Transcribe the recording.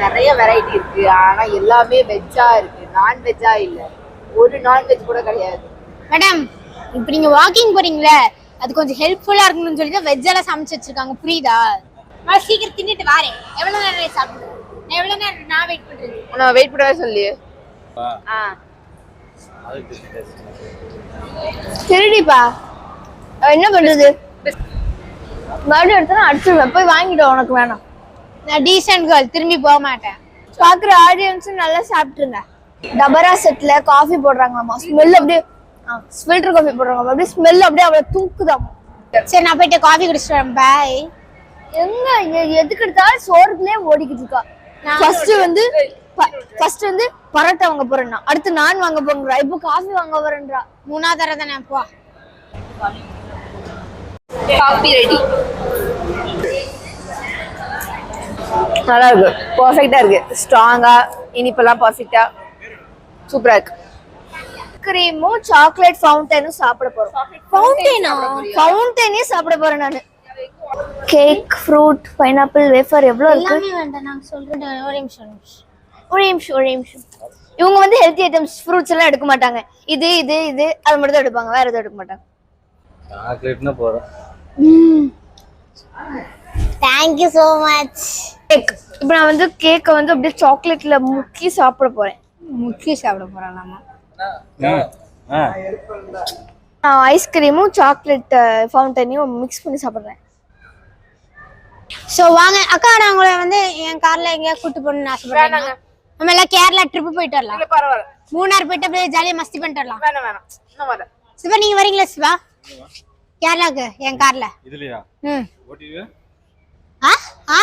நிறைய வெரைட்டி இருக்கு. ஆனா எல்லாமே வெஜ்ஜா இருக்கு, நான்வெஜ்ஜா இல்ல. ஒரு நான்வெஜ் கூட கிடையாது. மேடம் இப்போ நீங்க வாக்கிங் போறீங்களே அது கொஞ்சம் ஹெல்ப்ஃபுல்லா இருக்கணும்னு சொல்லிட்டு வெஜ் எல்லாம் சமைச்சு வச்சிருக்காங்க, புரியுதா? நான் சீக்கிரம் தின்னுட்டு வரேன். எவ்வளவு நேரம் சாப்பிடுறேன்? எவ்வளவு நேரம் நான் வெயிட் பண்றது? நான் வெயிட் பண்ணவே சொல்லி. சரிடிப்பா, என்ன பண்றது? மறுபடியும் எடுத்தா அடிச்சிருவேன். போய் வாங்கிடுவோம், உனக்கு வேணாம். நான் டீசென்ட் கேர்ள், திரும்பி போக மாட்டேன். பாக்குற ஆடியன்ஸ் நல்லா சாப்பிட்டுருங்க. டபரா செட்ல காஃபி போடுறாங்களாமா, ஸ்மெல் அப்படியே ஃபில்டர் காஃபி போடுறாங்க, அப்படியே ஸ்மெல் அப்படியே அவ்வளவு தூக்குதாமா. சரி நான் போயிட்டு காஃபி குடிச்சிட்டு வரேன். பாய். எங்க எதுக்கு எடுத்தாலும் சோறுக்குள்ளே ஓடிக்கிட்டு இருக்கா. ஃபர்ஸ்ட் வந்து பரோட்டா வாங்க போறேன்னா, அடுத்து நான் வாங்க போறேன்றா, இப்போ காஃபி வாங்க போறேன்றா. மூணாவது தடவை தானே. போ. Coffee ready. நல்லா இருக்கு, பர்ஃபெக்டா இருக்கு, ஸ்ட்ராங்கா, இனிப்பெல்லாம் பர்ஃபெக்டா சூப்பரா இருக்கு. கிரீமும் சாக்லேட் ஃபவுண்டனும் சாப்பிட போறோம். ஃபவுண்டனே சாப்பிட போறேன் நானு. கேக், ஃப்ரூட், பைனாப்பிள், வேஃபர் எவ்வளவு இருக்கு? எல்லாமே வேண்டாம், நான் சொல்றேன். ஒரு நிமிஷம். இவங்க வந்து ஹெல்த்தி ஐட்டம்ஸ், ஃப்ரூட்ஸ் எல்லாம் எடுக்க மாட்டாங்க. இது அது மட்டும் தான் எடுப்பாங்க, வேற எதுவும் எடுக்க மாட்டாங்க. சாக்லேட்னா போறோம். Thank you so much. Cake, இப்போ நான் வந்து கேக்கை வந்து அப்படியே சாக்லேட்ல முக்கி சாப்பிட போறேன். முக்கிய சாப்பிட போறாங்களாமா. நான் ஐஸ்கிரீமும் சாக்லேட் ஃபவுண்டனையும் மிக்ஸ் பண்ணி சாப்பிடுறேன். சோ வாங்க அக்கா, நான் உங்களை வந்து என் கார்ல எங்கேயா கூட்டு போகணும்னு ஆசைப்படுறேன். நம்ம எல்லாம் கேரளா ட்ரிப் போயிட்டு வரலாம். இல்ல பரவாயில்ல. மூணார் போயிட்டு அப்படியே ஜாலியா மஸ்தி பண்ணிட்டு வரலாம். வேணாம் நான் வரேன். சிவா நீங்க வரீங்களா? சிவா கேரளாக்கு என் கார்ல. இதுலயா ம் ஓட்டிடுவே? ஆ